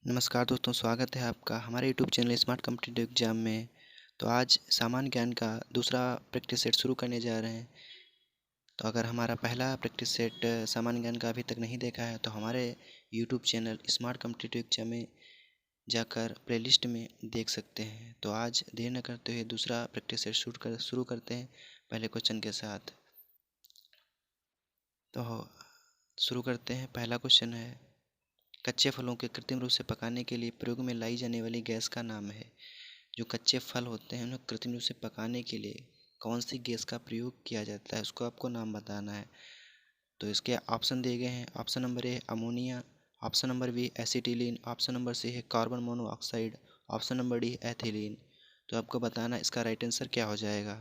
नमस्कार दोस्तों, स्वागत है आपका हमारे YouTube channel smart competitive exam में। तो आज सामान्य ज्ञान का दूसरा प्रैक्टिस सेट शुरू करने जा रहे हैं। तो अगर हमारा पहला प्रैक्टिस सेट सामान्य ज्ञान का अभी तक नहीं देखा है तो हमारे YouTube channel smart competitive exam में जाकर प्लेलिस्ट में देख सकते हैं। तो आज देर न करते हुए दूसरा प्रैक्टिस सेट शुरू करते हैं पहले क्वेश्चन के साथ। तो शुरू करते हैं। पहला क्वेश्चन है, कच्चे फलों के कृत्रिम रूप से पकाने के लिए प्रयोग में लाई जाने वाली गैस का नाम है। जो कच्चे फल होते हैं उन्हें कृत्रिम रूप से पकाने के लिए कौन सी गैस का प्रयोग किया जाता है, उसको आपको नाम बताना है। तो इसके ऑप्शन दिए गए हैं। Option number A ammonia, option number B acetylene, option number C है carbon monoxide, option number D ethylene. तो आपको बताना इसका राइट आंसर क्या हो जाएगा।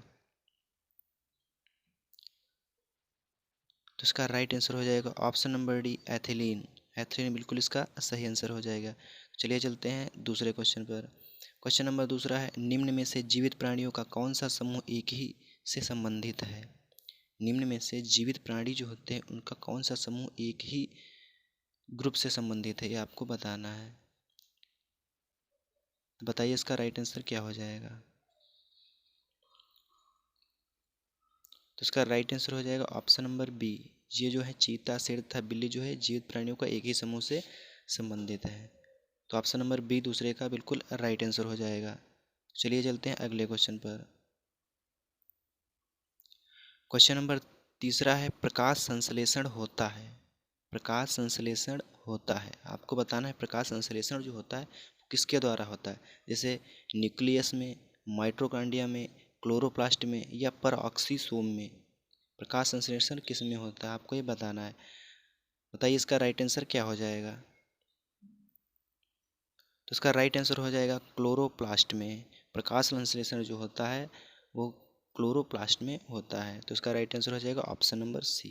तो इसका राइट आंसर हो जाएगा option number D ethylene. Ethylene बिल्कुल इसका सही आंसर हो जाएगा। चलिए चलते हैं दूसरे क्वेश्चन पर। क्वेश्चन नंबर दूसरा है, निम्न में से जीवित प्राणियों का कौन सा समूह एक ही से संबंधित है। निम्न में से जीवित प्राणी जो होते हैं उनका कौन सा समूह एक ही ग्रुप से संबंधित है, ये आपको बताना है। तो बताइए इसका राइट आंसर क्या हो जाएगा। तो इसका राइट आंसर हो जाएगा ऑप्शन नंबर बी। ये जो है चीता, शेर तथा बिल्ली जो है जीवित प्राणियों का एक ही समूह से संबंधित है। तो ऑप्शन नंबर बी दूसरे का बिल्कुल राइट आंसर हो जाएगा। चलिए चलते हैं अगले क्वेश्चन पर। क्वेश्चन नंबर तीसरा है, प्रकाश संश्लेषण होता है। प्रकाश संश्लेषण होता है, आपको बताना है प्रकाश संश्लेषण जो होता है वो किसके द्वारा होता है। जैसे न्यूक्लियस में, माइटोकॉन्ड्रिया में, क्लोरोप्लास्ट में या परऑक्सीसोम में। प्रकाश संश्लेषण किस में होता है आपको ये बताना है। बताइए इसका राइट आंसर क्या हो जाएगा। तो इसका राइट आंसर हो जाएगा क्लोरोप्लास्ट में। प्रकाश संश्लेषण जो होता है वो क्लोरोप्लास्ट में होता है। तो इसका राइट आंसर हो जाएगा ऑप्शन नंबर सी।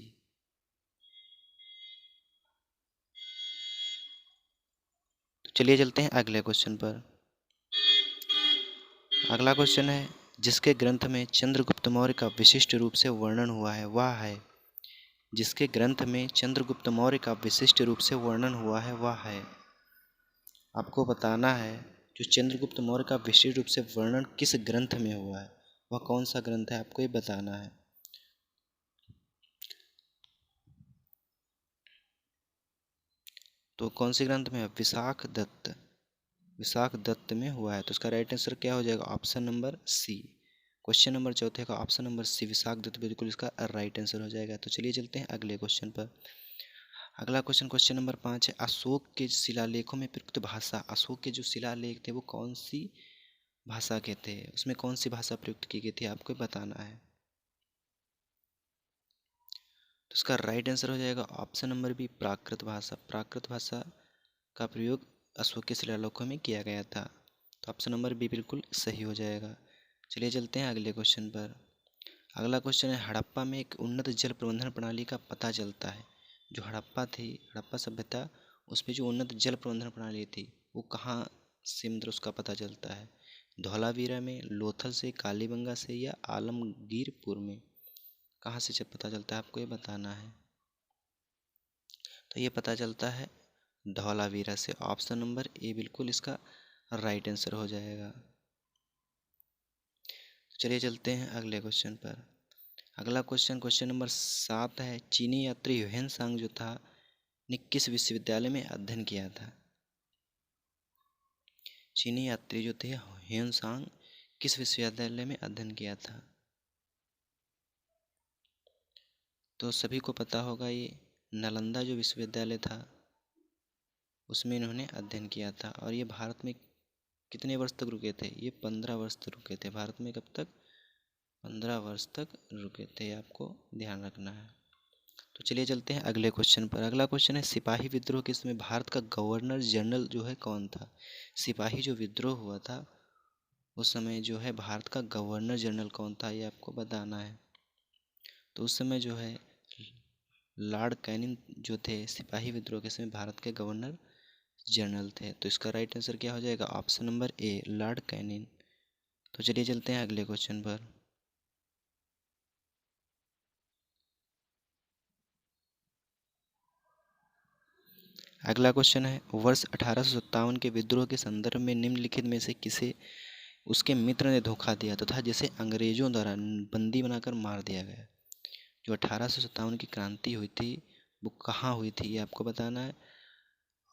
तो चलिए चलते हैं अगले क्वेश्चन पर। अगला क्वेश्चन है, जिसके ग्रंथ में चंद्रगुप्त मौर्य का विशिष्ट रूप से वर्णन हुआ है वह है। जिसके ग्रंथ में चंद्रगुप्त मौर्य का विशिष्ट रूप से वर्णन हुआ है वह है। आपको बताना है जो चंद्रगुप्त मौर्य का विशिष्ट रूप से वर्णन किस ग्रंथ में हुआ है, वह कौन सा ग्रंथ है आपको ये बताना है। तो कौन से ग्रंथ में है, विशाख दत्त। विशाख दत्त में हुआ है। तो इसका राइट आंसर क्या हो जाएगा option number C. Question number चौथे का option number C Vishakh Datt बिल्कुल इसका राइट आंसर हो जाएगा। तो चलिए चलते हैं अगले क्वेश्चन पर। अगला क्वेश्चन क्वेश्चन नंबर 5 है, अशोक के शिलालेखों में प्रयुक्त भाषा। अशोक के जो शिलालेख थे वो कौन सी भाषा के थे, उसमें कौन सी भाषा प्रयुक्त की गई थी आपको बताना है। तो इसका राइट आंसर हो जाएगा ऑप्शन नंबर बी प्राकृत भाषा। प्राकृत भाषा का प्रयोग अशोक के शिलालेखों में किया गया था। तो ऑप्शन नंबर बी बिल्कुल सही हो जाएगा। चलिए चलते हैं अगले क्वेश्चन पर। अगला क्वेश्चन है, हड़प्पा में एक उन्नत जल प्रबंधन प्रणाली का पता चलता है। जो हड़प्पा थी, हड़प्पा सभ्यता, उसमें जो उन्नत जल प्रबंधन प्रणाली थी वो कहाँ से, मतलब उसका पता चलता है। धौलावीरा में, लोथल से, कालीबंगा से या आलमगीरपुर में। कहाँ से पता चलता है आपको ये बताना है। तो ये पता चलता है धौलावीरा से। ऑप्शन नंबर ए बिल्कुल इसका राइट आंसर हो जाएगा। चलिए चलते हैं अगले क्वेश्चन पर। अगला क्वेश्चन क्वेश्चन नंबर 7 है, चीनी यात्री ह्वेन सांग जो था ने किस विश्वविद्यालय में अध्ययन किया था। चीनी यात्री जो थे ह्वेन सांग किस विश्वविद्यालय में अध्ययन किया था। तो सभी को पता होगा ये नालंदा जो विश्वविद्यालय था उसमें इन्होंने अध्ययन किया था। और ये भारत में कितने वर्ष तक रुके थे, ये 15 वर्ष तक रुके थे भारत में। कब तक, 15 वर्ष तक रुके थे, आपको ध्यान रखना है। तो चलिए चलते हैं अगले क्वेश्चन पर। अगला क्वेश्चन है, सिपाही विद्रोह के समय भारत का गवर्नर जनरल जो है कौन था। सिपाही जो विद्रोह हुआ था उस समय जो है भारत का गवर्नर जनरल कौन था ये आपको बताना है। तो उस समय जो है लॉर्ड कैनिंग जो थे सिपाही विद्रोह के समय भारत के गवर्नर जनरल थे। तो इसका राइट आंसर क्या हो जाएगा ऑप्शन नंबर ए लॉर्ड कैनिंग। तो चलिए चलते हैं अगले क्वेश्चन पर। अगला क्वेश्चन है, वर्ष 1857 के विद्रोह के संदर्भ में निम्नलिखित में से किसे उसके मित्र ने धोखा दिया तथा जिसे अंग्रेजों द्वारा बंदी बनाकर मार दिया गया। जो 1857 की क्रांति हुई थी वो कहाँ हुई थी ये आपको बताना है,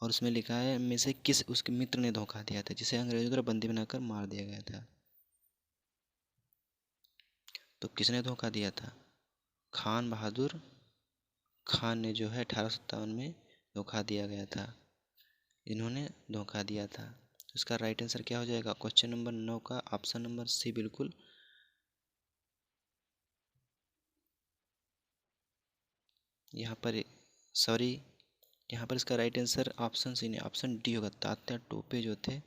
और उसमें लिखा है में से किस उसके मित्र ने धोखा दिया था जिसे अंग्रेजों द्वारा बंदी बनाकर मार दिया गया था। तो किसने धोखा दिया था? खान बहादुर खान ने जो है 1857 में धोखा दिया गया था, इन्होंने धोखा दिया था। तो इसका राइट आंसर क्या हो जाएगा? क्वेश्चन नंबर 9 का ऑप्शन नंबर सी बिल्कुल यहाँ पर, सॉरी यहाँ पर इसका राइट आंसर ऑप्शन सी नहीं, ऑप्शन डी होगा। तात्या टोपे जो थे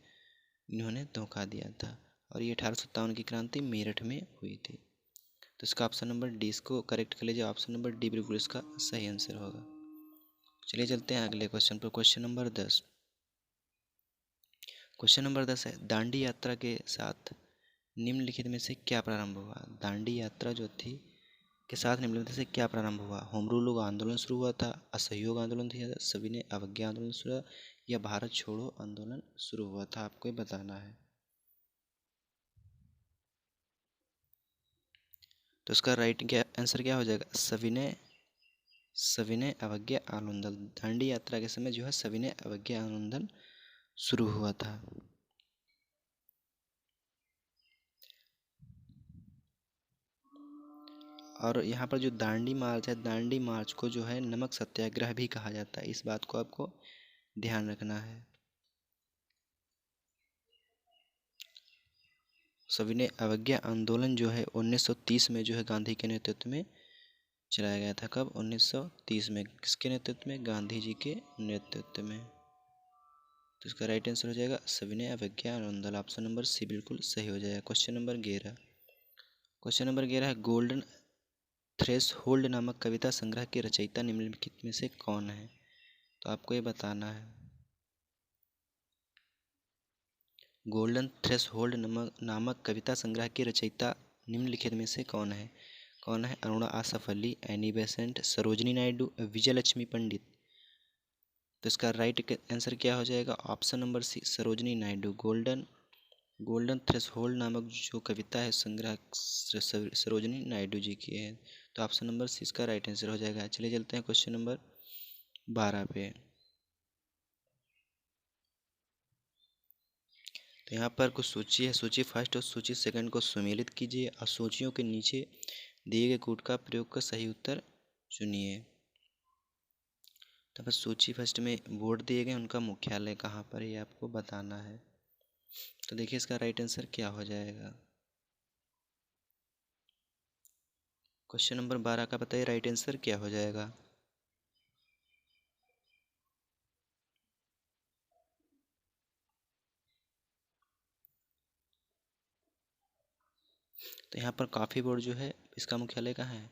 इन्होंने धोखा दिया था, और ये 1857 की क्रांति मेरठ में हुई थी। तो इसका ऑप्शन नंबर डी, इसको करेक्ट कर लीजिए, ऑप्शन नंबर डी बिल्कुल इसका सही आंसर होगा। चलिए चलते हैं अगले क्वेश्चन पर। Question number 10। क्वेश्चन नंबर 10 है, दांडी यात्रा के साथ निम्नलिखित में से क्या प्रारंभ हुआ? दांडी यात्रा जो थी के साथ निम्नलिखित से क्या प्रारंभ हुआ? होम रूल आंदोलन शुरू हुआ था, असहयोग आंदोलन था, सविनय अवज्ञा आंदोलन शुरू हुआ, या भारत छोड़ो आंदोलन शुरू हुआ था? आपको बताना है। तो इसका राइट आंसर क्या हो जाएगा? सविनय अवज्ञा आंदोलन। दांडी यात्रा के समय जो है सविनय अवज्ञा आंदोलन शुरू हुआ था। और यहाँ पर जो दांडी मार्च है, दांडी मार्च को जो है नमक सत्याग्रह भी कहा जाता है, इस बात को आपको ध्यान रखना है। सविनय अवज्ञा आंदोलन जो है 1930 में जो है गांधी के नेतृत्व में चलाया गया था। कब? 1930 में। किसके नेतृत्व में? गांधी जी के नेतृत्व में। तो इसका राइट आंसर हो जाएगा सविनय अवज्ञा आंदोलन, ऑप्शन नंबर सी बिल्कुल सही हो जाएगा। Question number 11। क्वेश्चन नंबर 11 है, गोल्डन थ्रेशहोल्ड नामक कविता संग्रह के रचयिता निम्नलिखित में से कौन है? तो आपको ये बताना है। गोल्डन थ्रेशहोल्ड नामक कविता संग्रह के रचयिता निम्नलिखित में से कौन है? कौन है? Aruna Asaf Ali, Annie Besant, Sarojini Naidu, Vijayalakshmi Pandit. तो इसका राइट आंसर क्या हो जाएगा? Option number C, Sarojini Naidu. Golden threshold नामक जो कविता है संग्रह सरोजनी नायडू जी की है। तो ऑप्शन नंबर सी इसका राइट आंसर हो जाएगा। चलिए चलते हैं क्वेश्चन नंबर 12 पे। तो यहाँ पर कुछ सूची है, सूची फर्स्ट और सूची सेकंड को सुमेलित कीजिए और सूचियों के नीचे दिए गए कोड का प्रयोग कर सही उत्तर चुनिए। तो बस सूची फर्स्ट में बोर्ड दिए गए, उनका मुख्यालय कहाँ पर है ये आपको बताना है। तो देखिए इसका राइट आंसर क्या हो जाएगा। क्वेश्चन नंबर 12 का बताइए राइट आंसर क्या हो जाएगा। तो यहाँ पर कॉफ़ी बोर्ड जो है इसका मुख्यालय कहाँ है?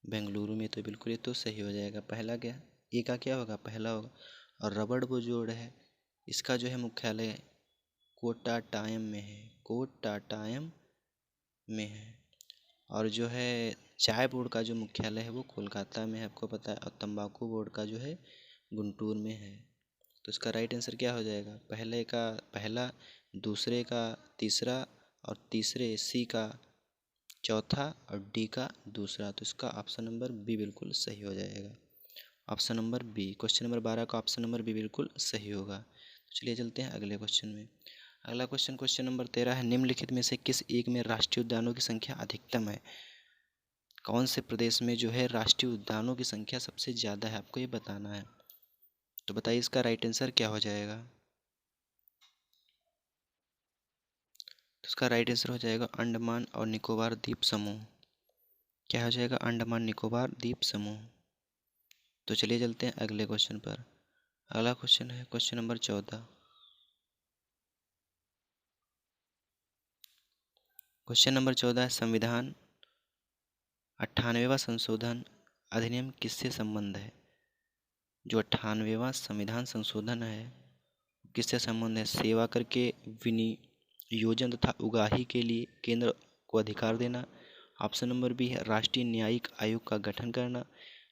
बेंगलुरु में। तो बिल्कुल ये तो सही हो जाएगा। पहला क्या, ए का क्या होगा? पहला होगा। और रबड़ बोर्ड है इसका जो है मुख्यालय कोट्टाटायम में है, कोट्टाटायम में है। और जो है चाय बोर्ड का जो मुख्यालय है वो कोलकाता में है, आपको पता है। और तंबाकू बोर्ड का जो है गुंटूर में है। तो इसका राइट आंसर क्या हो जाएगा? पहले का पहला, दूसरे का तीसरा, और तीसरे सी का चौथा, और डी का दूसरा। तो इसका ऑप्शन नंबर बी बिल्कुल सही हो जाएगा। Option number B, question number 12 का ऑप्शन नंबर बी बिल्कुल सही होगा। तो चलिए चलते हैं अगले क्वेश्चन में। अगला क्वेश्चन, क्वेश्चन नंबर 13 है, निम्नलिखित में से किस एक में राष्ट्रीय उद्यानों की संख्या अधिकतम है? कौन से प्रदेश में जो है राष्ट्रीय उद्यानों की संख्या सबसे ज़्यादा है? आपको ये बताना है। तो बताइए इसका राइट आंसर क्या हो जाएगा। तो इसका राइट आंसर हो जाएगा अंडमान और निकोबार द्वीप समूह। क्या हो जाएगा? अंडमान निकोबार द्वीप समूह। तो चलिए चलते हैं अगले क्वेश्चन पर। अगला क्वेश्चन है क्वेश्चन नंबर 14। क्वेश्चन नंबर 14 है, संविधान 98वां संशोधन अधिनियम किससे संबंध है? जो 98वां संविधान संशोधन है किससे संबंध है? सेवा कर के विनियोजन तथा उगाही के लिए केंद्र को अधिकार देना। ऑप्शन नंबर बी है राष्ट्रीय न्यायिक आयोग का गठन करना।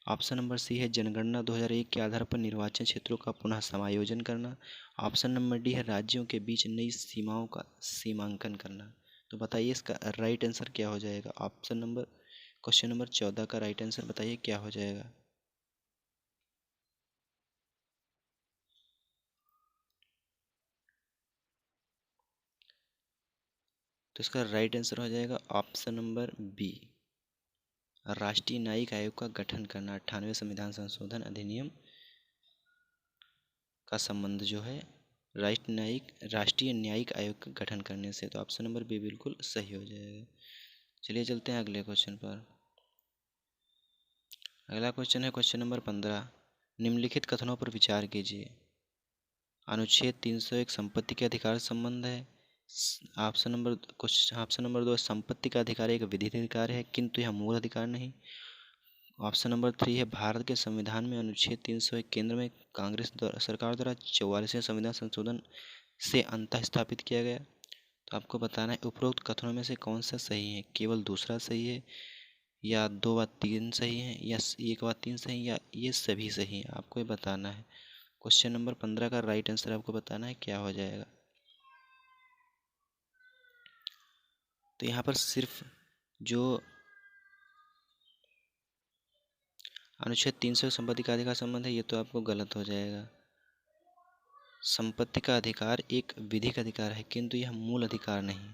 ऑप्शन नंबर सी है जनगणना 2001 के आधार पर निर्वाचन क्षेत्रों का पुनः समायोजन करना। ऑप्शन नंबर डी है राज्यों के बीच नई सीमाओं का सीमांकन करना। तो बताइए इसका राइट आंसर क्या हो जाएगा। क्वेश्चन नंबर 14 का राइट आंसर बताइए क्या हो जाएगा। तो इसका राइट आंसर हो जाएगा ऑप्शन नंबर बी, राष्ट्रीय न्यायिक आयोग का गठन करना। 98वें संविधान संशोधन अधिनियम का संबंध जो है राष्ट्रीय न्यायिक आयोग का गठन करने से। तो ऑप्शन नंबर बी बिल्कुल सही हो जाएगा। चलिए चलते हैं अगले क्वेश्चन पर। अगला क्वेश्चन है क्वेश्चन नंबर 15। निम्नलिखित कथनों पर विचार कीजिए। अनुच्छेद 301 संपत्ति के अधिकार संबंध है। ऑप्शन नंबर 2 संपत्ति का अधिकार एक विधिक अधिकार है किंतु यह मूल अधिकार नहीं। ऑप्शन नंबर 3 है भारत के संविधान में अनुच्छेद 301 केंद्र में कांग्रेस सरकार द्वारा 44वें संविधान संशोधन से अंतः स्थापित किया गया। तो आपको बताना है उपरोक्त कथनों में से कौन सा सही है। केवल दूसरा सही है, या 2 व 3 सही है, या 1 व 3 सही, या ये सभी सही है। आपको ये बताना है। क्वेश्चन नंबर 15 का राइट आंसर आपको बताना है क्या हो जाएगा। तो यहाँ पर सिर्फ जो अनुच्छेद 300 संपत्ति का अधिकार संबंध है ये तो आपको गलत हो जाएगा। संपत्ति का अधिकार एक विधिक अधिकार है किंतु यह मूल अधिकार नहीं।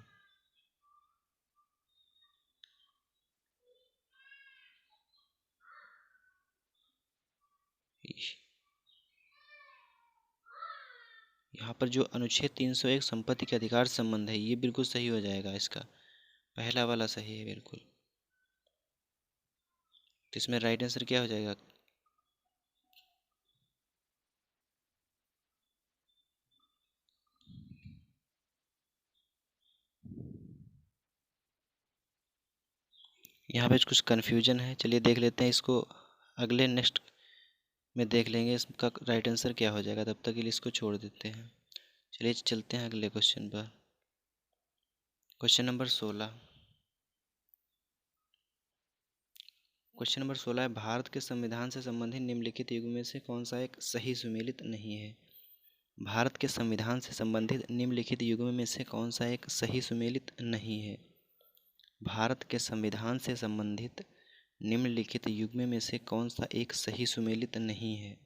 यहाँ पर जो अनुच्छेद 301 संपत्ति के अधिकार संबंध है ये बिल्कुल सही हो जाएगा। इसका पहला वाला सही है बिल्कुल। तो इसमें राइट आंसर क्या हो जाएगा। यहाँ पे कुछ कन्फ्यूजन है, चलिए देख लेते हैं इसको। अगले नेक्स्ट में देख लेंगे इसका राइट आंसर क्या हो जाएगा, तब तक के लिए इसको छोड़ देते हैं। चलिए चलते हैं अगले क्वेश्चन पर। Question number 16। क्वेश्चन नंबर 16 है भारत के संविधान से संबंधित निम्नलिखित युग्म में से कौन सा एक सही सुमेलित नहीं है। भारत के संविधान से संबंधित निम्नलिखित युग्म में से कौन सा एक सही सुमेलित नहीं है। भारत के संविधान से संबंधित निम्नलिखित युग्म में से कौन सा एक सही सुमेलित नहीं है।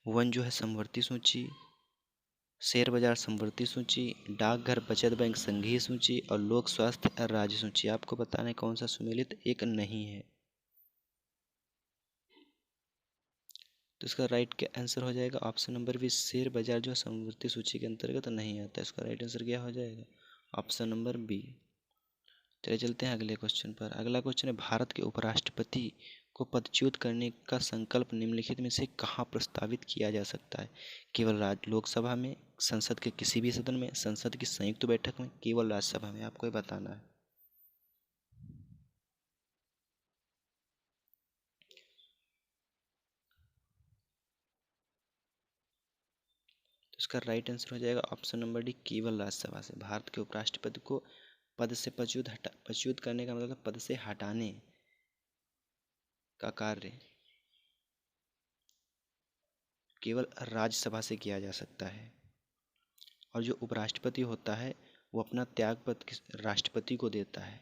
1 जो है समवर्ती सूची, शेयर बाजार समवर्ती सूची, डाकघर बचत बैंक संघीय सूची और लोक स्वास्थ्य राज्य सूची। आपको बताना है कौन सा सुमेलित एक नहीं है। तो इसका राइट क्या आंसर हो जाएगा। ऑप्शन नंबर बी, शेयर बाजार जो समवर्ती सूची के अंतर्गत नहीं आता। इसका राइट आंसर क्या हो जाएगा। Option number B. चलिए चलते हैं अगले क्वेश्चन पर। अगला क्वेश्चन है भारत के उपराष्ट्रपति को पदच्युत करने का संकल्प निम्नलिखित में से कहाँ प्रस्तावित किया जा सकता है। केवल लोकसभा में, संसद के किसी भी सदन में, संसद की संयुक्त बैठक में, केवल राज्यसभा में। आपको ये बताना है। तो इसका राइट आंसर हो जाएगा ऑप्शन नंबर डी, केवल राज्यसभा से। भारत के उपराष्ट्रपति को पद से पदच्युत करने का मतलब पद से हटाने का कार्य केवल राज्यसभा से किया जा सकता है। और जो उपराष्ट्रपति होता है वो अपना त्यागपत्र राष्ट्रपति को देता है।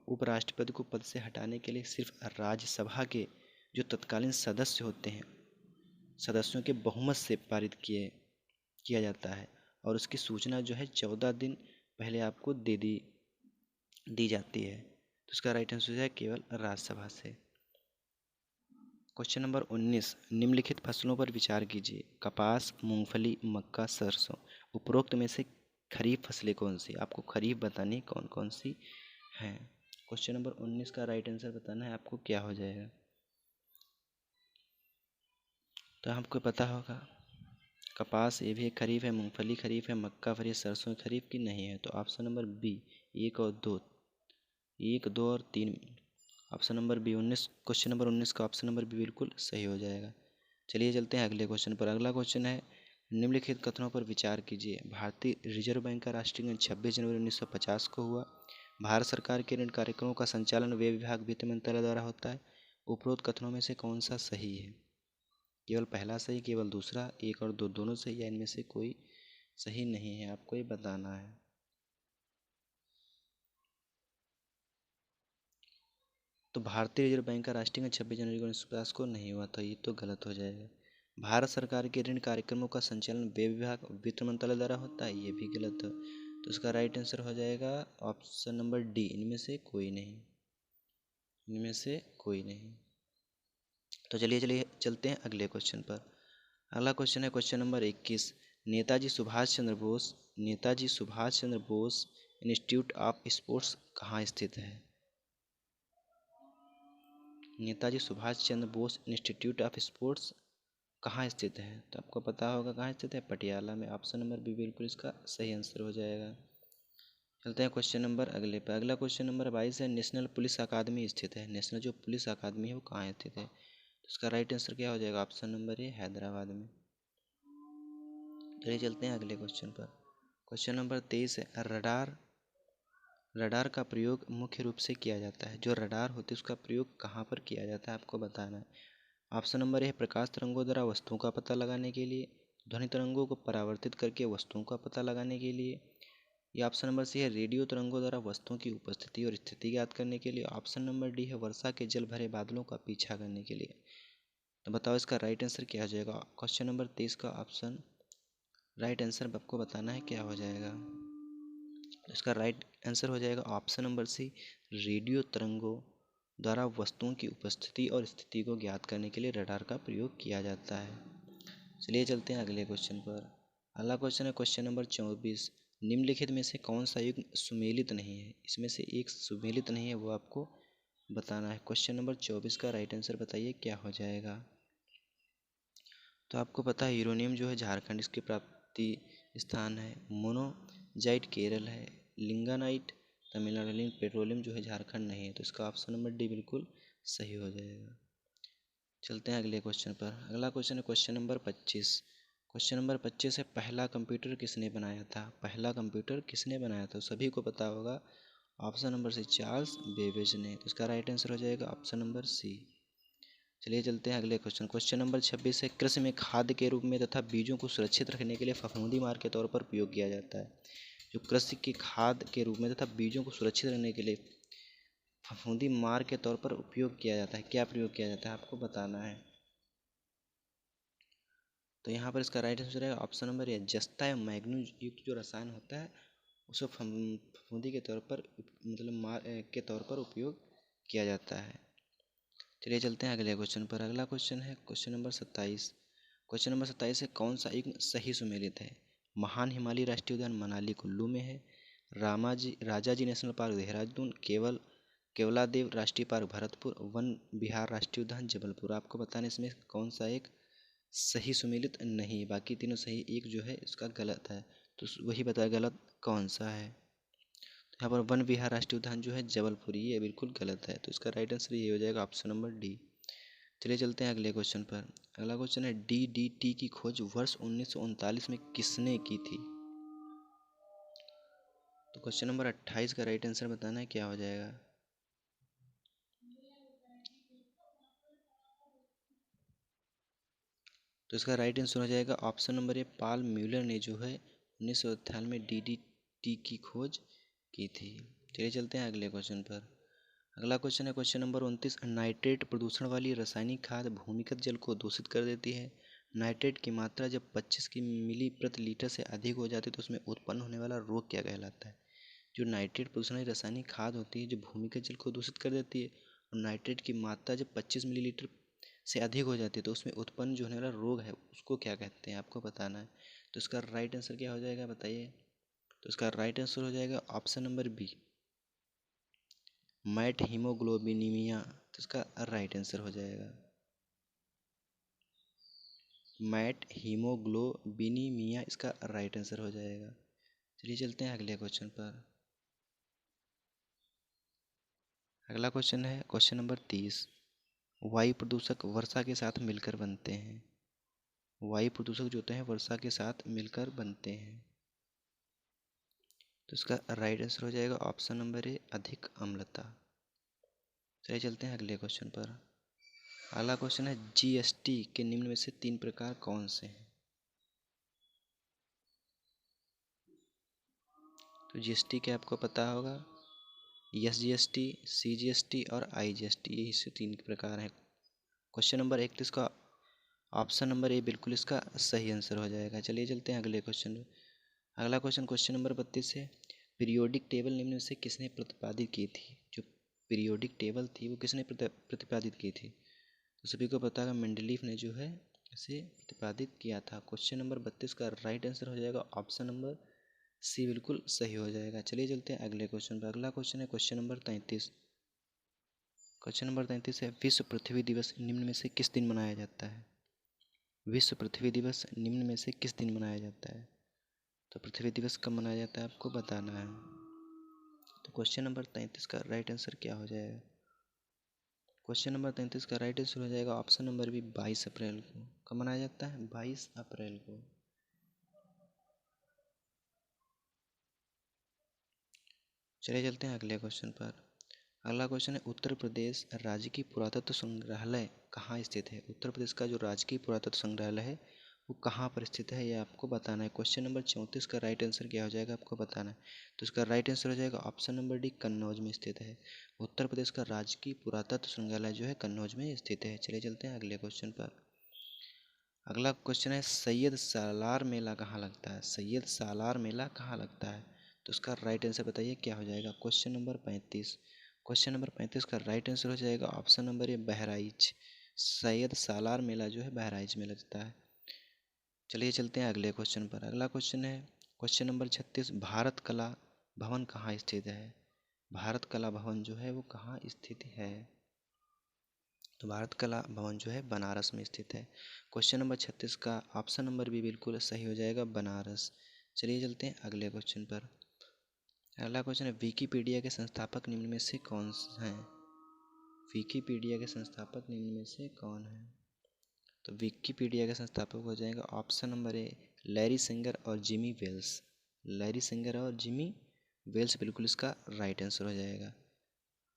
उपराष्ट्रपति को पद से हटाने के लिए सिर्फ राज्यसभा के जो तत्कालीन सदस्य होते हैं, सदस्यों के बहुमत से पारित किया जाता है। और उसकी सूचना जो है 14 दिन पहले आपको दी जाती है। तो इसका राइट आंसर है केवल राज्यसभा से। Question number 19। निम्नलिखित फसलों पर विचार कीजिए। कपास, मूंगफली, मक्का, सरसों। उपरोक्त में से खरीफ फसलें कौन सी। आपको खरीफ बतानी कौन कौन सी हैं। क्वेश्चन नंबर 19 का राइट आंसर बताना है आपको क्या हो जाएगा। तो आपको पता होगा कपास ये भी खरीफ है, मूंगफली खरीफ है, मक्का खरीफ, सरसों खरीफ की नहीं है। तो ऑप्शन नंबर बी 1 और 2, 1, 2 और 3। Option number B 19, question number 19 का ऑप्शन नंबर बी बिल्कुल सही हो जाएगा। चलिए चलते हैं अगले क्वेश्चन पर। अगला क्वेश्चन है निम्नलिखित कथनों पर विचार कीजिए। भारतीय रिजर्व बैंक का राष्ट्रीय 26 जनवरी 1950 को हुआ। भारत सरकार के ऋण कार्यक्रमों का संचालन व्यय विभाग वित्त मंत्रालय द्वारा होता है। उपरोक्त कथनों में से कौन सा सही है? केवल पहला सही, केवल दूसरा, एक और दो दोनों सही, या इनमें से कोई सही नहीं है, आपको ये बताना है। तो भारतीय रिजर्व बैंक का राष्ट्रीय 26 जनवरी 1950 को नहीं हुआ था, ये तो गलत हो जाएगा। भारत सरकार के ऋण कार्यक्रमों का संचालन व्यय विभाग वित्त मंत्रालय द्वारा होता है, ये भी गलत है। तो इसका राइट आंसर हो जाएगा ऑप्शन नंबर डी, इनमें से कोई नहीं, इनमें से कोई नहीं। तो चलिए चलिए चलते हैं अगले क्वेश्चन पर। अगला क्वेश्चन है question number 21। Netaji Subhash Chandra Bose institute of sports कहाँ स्थित है? Netaji Subhash Chandra Bose institute of sports कहाँ स्थित है? तो आपको पता होगा कहाँ स्थित है, पटियाला में। ऑप्शन नंबर बी बिल्कुल इसका सही आंसर हो जाएगा। चलते हैं क्वेश्चन नंबर अगले पर। अगला क्वेश्चन नंबर 22 है, नेशनल पुलिस अकादमी स्थित है। नेशनल जो पुलिस अकादमी है वो कहाँ स्थित है? तो इसका राइट आंसर क्या हो जाएगा? ऑप्शन नंबर ए, हैदराबाद में। चलिए चलते हैं अगले क्वेश्चन पर। क्वेश्चन नंबर 23 है, रडार का प्रयोग मुख्य रूप से किया जाता है। जो रडार होती है उसका प्रयोग कहाँ पर किया जाता है, आपको बताना है। ऑप्शन नंबर ए, प्रकाश तरंगों द्वारा वस्तुओं का पता लगाने के लिए, ध्वनि तरंगों को परावर्तित करके वस्तुओं का पता लगाने के लिए, या ऑप्शन नंबर सी है, रेडियो तरंगों द्वारा वस्तुओं की उपस्थिति और स्थिति ज्ञात करने के लिए, ऑप्शन नंबर डी है, वर्षा के जल भरे बादलों का पीछा करने के लिए। तो बताओ इसका राइट आंसर क्या हो जाएगा? क्वेश्चन नंबर 23 का ऑप्शन राइट आंसर आपको बताना है क्या हो जाएगा। तो इसका राइट आंसर हो जाएगा ऑप्शन नंबर सी, रेडियो तरंगों द्वारा वस्तुओं की उपस्थिति और स्थिति को ज्ञात करने के लिए रडार का प्रयोग किया जाता है। चलिए चलते हैं अगले क्वेश्चन पर। अगला क्वेश्चन है क्वेश्चन नंबर 24। निम्नलिखित में से कौन सा युग्म सुमेलित नहीं है? इसमें से एक सुमेलित नहीं है, वो आपको बताना है। क्वेश्चन नंबर 24 का राइट आंसर बताइए क्या हो जाएगा। तो आपको पता है यूरेनियम जो है झारखंड इसकी प्राप्ति स्थान है, मोनोजाइट केरल है, लिंगानाइट तमिलनाडु, लेकिन पेट्रोलियम जो है झारखंड नहीं है। तो इसका ऑप्शन नंबर डी बिल्कुल सही हो जाएगा। चलते हैं अगले क्वेश्चन पर। अगला क्वेश्चन है क्वेश्चन नंबर 25। क्वेश्चन नंबर 25 है, पहला कंप्यूटर किसने बनाया था? पहला कंप्यूटर किसने बनाया था? सभी को पता होगा। Option number C, Charles Babbage ने। तो इसका राइट आंसर हो जाएगा ऑप्शन नंबर सी। चलिए चलते हैं अगले क्वेश्चन। क्वेश्चन नंबर 26 है, कृषि में खाद के रूप में तथा बीजों को सुरक्षित रखने के लिए फफूंदी मार के तौर पर उपयोग किया जाता है। जो कृषि की खाद के रूप में तथा बीजों को सुरक्षित रखने के लिए फफूंदी मार के तौर पर उपयोग किया जाता है, क्या प्रयोग किया जाता है, आपको बताना है। तो यहाँ पर इसका राइट आंसर है ऑप्शन नंबर ए, जस्ता या मैग्नीज युक्त जो रसायन होता है उसे फफूंदी के तौर पर मतलब मार के तौर पर उपयोग किया जाता है। चलिए चलते हैं अगले क्वेश्चन पर। अगला क्वेश्चन है क्वेश्चन नंबर 27। क्वेश्चन नंबर 27 है, कौन सा युग्म सही सुमेलित है? महान हिमालय राष्ट्रीय उद्यान मनाली कुल्लू में है, राजाजी नेशनल पार्क देहरादून, केवलादेव राष्ट्रीय पार्क भरतपुर, वन विहार राष्ट्रीय उद्यान जबलपुर। आपको बताना इसमें कौन सा एक सही सुमेलित नहीं, बाकी तीनों सही, एक जो है इसका गलत है। तो वही बताया गलत कौन सा है। तो यहाँ पर वन विहार राष्ट्रीय उद्यान जो है जबलपुर, ये बिल्कुल गलत है। तो इसका राइट आंसर ये हो जाएगा ऑप्शन नंबर डी। चलिए चलते हैं अगले क्वेश्चन पर। अगला क्वेश्चन है, डीडीटी की खोज वर्ष 1939 में किसने की थी? तो क्वेश्चन नंबर 28 का राइट आंसर बताना है क्या हो जाएगा। तो इसका राइट आंसर हो जाएगा option number A, Paul Muller ने जो है 1998 में डीडीटी की खोज की थी। चलिए चलते हैं अगले क्वेश्चन पर। अगला क्वेश्चन है क्वेश्चन नंबर 29। नाइट्रेट प्रदूषण वाली रासायनिक खाद भूमिगत जल को दूषित कर देती है। नाइट्रेट की मात्रा जब 25 की मिली प्रति लीटर से अधिक हो जाती है तो उसमें उत्पन्न होने वाला रोग क्या कहलाता है? जो नाइट्रेट प्रदूषण वाली रासायनिक खाद होती है जो भूमिगत जल को दूषित कर देती है, और नाइट्रेट की मात्रा जब 25 मिलीलीटर से अधिक हो जाती है तो उसमें उत्पन्न जो होने वाला रोग है उसको क्या कहते हैं, आपको बताना है। तो इसका राइट आंसर क्या हो जाएगा बताइए। तो इसका राइट आंसर हो जाएगा ऑप्शन नंबर बी, मैट हीमोग्लोबिनीमिया। तो इसका राइट आंसर हो जाएगा मैट हीमोग्लोबिनीमिया, इसका राइट आंसर हो जाएगा। चलिए चलते हैं अगले क्वेश्चन पर। अगला क्वेश्चन है क्वेश्चन नंबर 30। वायु प्रदूषक वर्षा के साथ मिलकर बनते हैं। वायु प्रदूषक जो होते हैं वर्षा के साथ मिलकर बनते हैं। तो इसका राइट आंसर हो जाएगा ऑप्शन नंबर ए, अधिक अम्लता। चलिए चलते हैं अगले क्वेश्चन पर। अगला क्वेश्चन है जीएसटी के निम्न में से 3 प्रकार कौन से हैं? तो जीएसटी के आपको पता होगा, एसजीएसटी, सीजीएसटी और आईजीएसटी, यही से 3 प्रकार हैं। क्वेश्चन नंबर 31 का ऑप्शन नंबर ए बिल्कुल इसका सही आंसर हो जाएगा। चलिए चलते हैं अगले क्वेश्चन में। अगला क्वेश्चन, क्वेश्चन नंबर 32 है, पीरियोडिक टेबल निम्न में से किसने प्रतिपादित की थी? जो पीरियोडिक टेबल थी वो किसने प्रतिपादित की थी? तो सभी को पता है मेंडलीफ ने जो है इसे प्रतिपादित किया था। क्वेश्चन नंबर 32 का राइट आंसर हो जाएगा ऑप्शन नंबर सी, बिल्कुल सही हो जाएगा। चलिए चलते हैं अगले क्वेश्चन पर। अगला क्वेश्चन है क्वेश्चन नंबर 33। क्वेश्चन नंबर 33 है, विश्व पृथ्वी दिवस निम्न में से किस दिन मनाया जाता है? विश्व पृथ्वी दिवस निम्न में से किस दिन मनाया जाता है? तो पृथ्वी दिवस कब मनाया जाता है आपको बताना है। तो क्वेश्चन नंबर 33 का राइट आंसर क्या हो जाएगा? क्वेश्चन नंबर 33 का राइट आंसर हो जाएगा ऑप्शन नंबर बी, 22 अप्रैल को। कब मनाया जाता है? 22 अप्रैल को। चलिए चलते हैं अगले क्वेश्चन पर। अगला क्वेश्चन है, उत्तर प्रदेश राज्य की पुरातत्व संग्रहालय कहाँ स्थित है? उत्तर प्रदेश का जो राजकीय पुरातत्व संग्रहालय है वो कहाँ पर स्थित है, ये आपको बताना है। क्वेश्चन नंबर 34 का राइट आंसर क्या हो जाएगा आपको बताना है। तो इसका राइट आंसर हो जाएगा ऑप्शन नंबर डी, कन्नौज में स्थित है। उत्तर प्रदेश का राजकीय पुरातत्व संग्रहालय जो है कन्नौज में स्थित है। चलिए चलते हैं अगले क्वेश्चन पर। अगला क्वेश्चन है, सैयद सालार मेला कहाँ लगता है? सैयद सालार मेला कहाँ लगता है? तो उसका राइट आंसर बताइए क्या हो जाएगा। Question number 35। क्वेश्चन नंबर 35 का राइट आंसर हो जाएगा option number A, Bahraich. Syed Salar मेला जो है बहराइच में लगता है। चलिए चलते हैं अगले क्वेश्चन पर। अगला क्वेश्चन है क्वेश्चन नंबर 36, भारत कला भवन कहाँ स्थित है? भारत कला भवन जो है वो कहाँ स्थित है? तो भारत कला भवन जो है बनारस में स्थित है। क्वेश्चन नंबर 36 का ऑप्शन नंबर बी बिल्कुल सही हो जाएगा, बनारस। चलिए चलते हैं अगले क्वेश्चन पर। अगला क्वेश्चन है, विकिपीडिया के संस्थापक निम्न में से कौन हैं? विकिपीडिया के संस्थापक निम्न में से कौन है? तो विकिपीडिया के संस्थापक हो जाएगा ऑप्शन नंबर ए, लैरी सेंगर और जिमी वेल्स। लैरी सेंगर और जिमी वेल्स बिल्कुल इसका राइट आंसर हो जाएगा।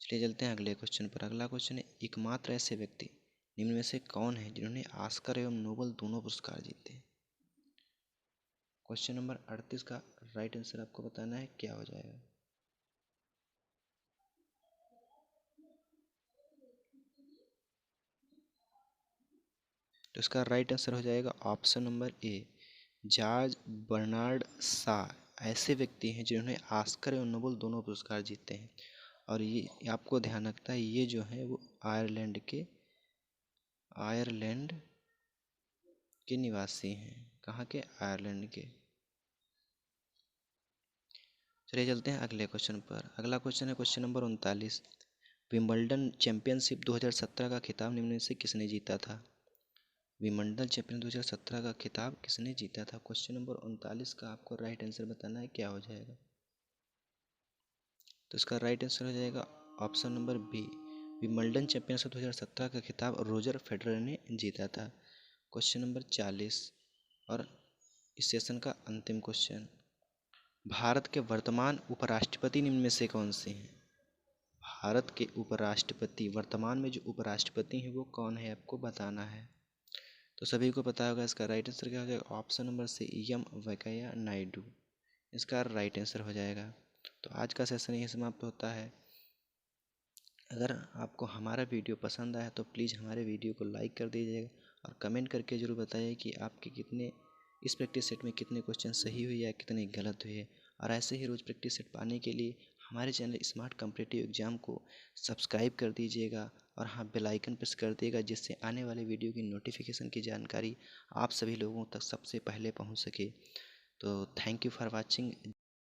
चलिए चलते हैं अगले क्वेश्चन पर। अगला क्वेश्चन है, एकमात्र ऐसे व्यक्ति निम्न में से कौन है जिन्होंने ऑस्कर एवं नोबेल दोनों पुरस्कार जीते? क्वेश्चन नंबर 38 का राइट आंसर आपको बताना है क्या हो जाएगा। तो इसका राइट आंसर हो जाएगा option number A, George Bernard Shaw. ऐसे व्यक्ति हैं जिन्होंने ऑस्कर एवं नोबेल दोनों पुरस्कार जीते हैं। और ये आपको ध्यान रखता है, ये जो है वो आयरलैंड के निवासी हैं। कहाँ के? आयरलैंड के। चलिए चलते हैं अगले क्वेश्चन पर। अगला क्वेश्चन है क्वेश्चन नंबर 39, विंबलडन चैंपियनशिप 2017 का खिताब निम्न में से किसने जीता था? विंबलडन चैंपियन 2017 का खिताब किसने जीता था? क्वेश्चन नंबर 39 का आपको राइट आंसर बताना है क्या हो जाएगा। तो इसका राइट आंसर हो जाएगा option number B, Wimbledon championship 2017 का खिताब रोजर फेडरर ने जीता था। क्वेश्चन नंबर 40 और इस सेशन का अंतिम क्वेश्चन, भारत के वर्तमान उपराष्ट्रपति निम्न में से कौन से हैं? भारत के उपराष्ट्रपति, वर्तमान में जो उपराष्ट्रपति हैं वो कौन है आपको बताना है। तो सभी को पता होगा इसका राइट आंसर क्या हो जाएगा। Option number C, M Venkaiah Naidu इसका राइट आंसर हो जाएगा। तो आज का सेशन यही समाप्त होता है। अगर आपको हमारा वीडियो पसंद आया तो प्लीज़ हमारे वीडियो को लाइक कर दीजिएगा और कमेंट करके ज़रूर बताइए कि आपके कितने इस प्रैक्टिस सेट में कितने क्वेश्चन सही हुए या कितने गलत हुए। और ऐसे ही रोज़ प्रैक्टिस सेट पाने के लिए हमारे चैनल स्मार्ट कॉम्पिटिटिव एग्जाम को सब्सक्राइब कर दीजिएगा और हाँ, बेल आइकन प्रेस कर दिएगा जिससे आने वाले वीडियो की नोटिफिकेशन की जानकारी आप सभी लोगों तक सबसे पहले पहुँच सके। तो थैंक यू फॉर वॉचिंग।